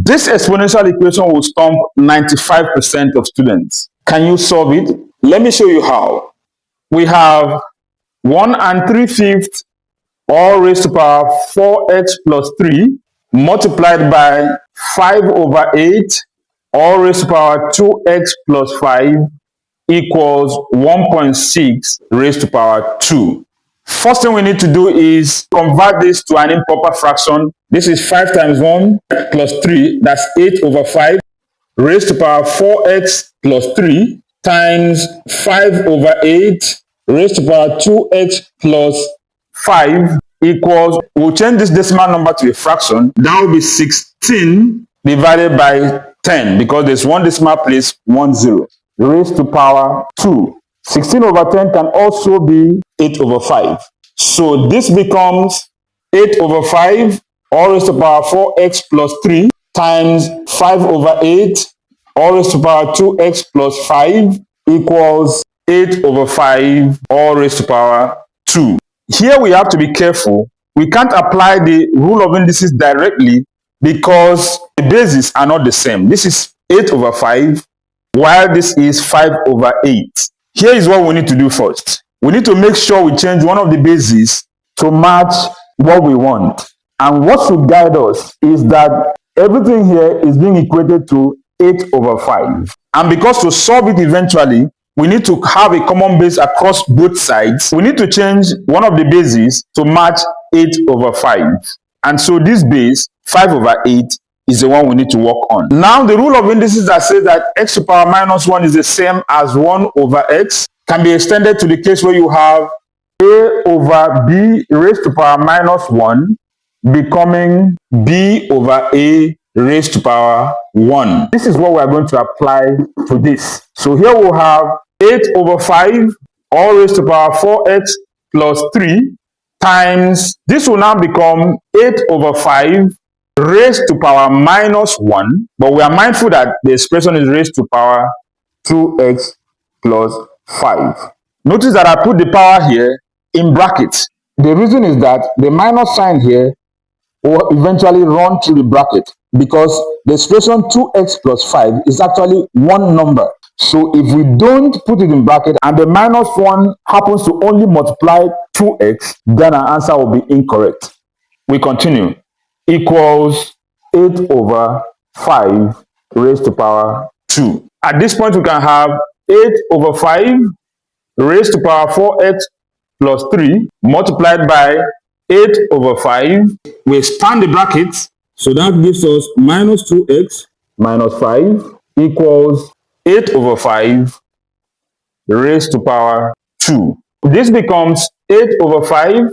This exponential equation will stump 95% of students. Can you solve it? Let me show you how. We have 1 3/5 all raised to power 4x plus 3 multiplied by 5/8 all raised to power 2x plus 5 equals 1.6 raised to power 2. First thing we need to do is convert this to an improper fraction. This is 5 times 1 plus 3, that's 8/5 raised to power 4x plus 3 times 5/8 raised to power 2x plus 5 equals, we'll change this decimal number to a fraction. That will be 16 divided by 10 because there's one decimal place, 1 0. Raised to power 2. 16/10 can also be 8/5. So this becomes 8/5 all raised to power 4x plus 3 times 5/8 all raised to power 2x plus 5 equals 8/5 all raised to power 2. Here we have to be careful. We can't apply the rule of indices directly because the bases are not the same. This is 8/5 while this is 5/8. Here is what we need to do first. We need to make sure we change one of the bases to match what we want. And what should guide us is that everything here is being equated to 8/5. And because to solve it eventually, we need to have a common base across both sides. We need to change one of the bases to match 8/5. And so this base, 5/8, is the one we need to work on. Now, the rule of indices that says that x to power minus 1 is the same as 1/x can be extended to the case where you have a/b raised to power minus 1 becoming b/a raised to power 1. This is what we are going to apply to this. So here we'll have 8/5 all raised to power 4x plus 3 times, this will now become 8/5 raised to power minus 1, but we are mindful that the expression is raised to power 2x plus 5. Notice that I put the power here in brackets. The reason is that the minus sign here will eventually run through the bracket because the expression 2x plus 5 is actually one number. So if we don't put it in bracket and the minus 1 happens to only multiply 2x, then our answer will be incorrect. We continue. Equals 8/5 raised to power 2. At this point, we can have 8/5 raised to power 4x plus 3 multiplied by 8/5. We expand the brackets, so that gives us minus 2x minus 5 equals 8/5 raised to power 2. This becomes 8/5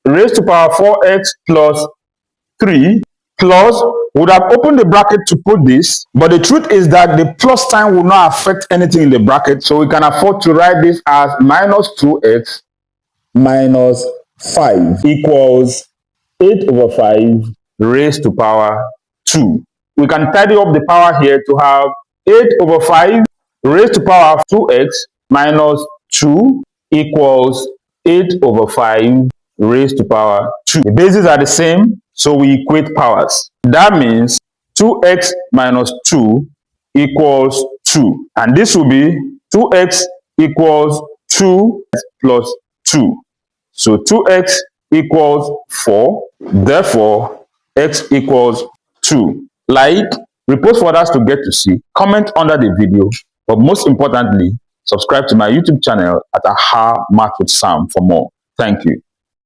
raised to power 4x plus 3 plus, would have opened the bracket to put this, but the truth is that the plus sign will not affect anything in the bracket, so we can afford to write this as minus 2x minus 5 equals 8/5 raised to power 2. We can tidy up the power here to have 8/5 raised to power 2x minus 2 equals 8/5 raised to power 2. The bases are the same, so we equate powers. That means 2x minus 2 equals 2. And this will be 2x equals 2 plus 2. So 2x equals 4. Therefore, x equals 2. Like, repost for others to get to see. Comment under the video. But most importantly, subscribe to my YouTube channel at AHA Math with Sam for more. Thank you.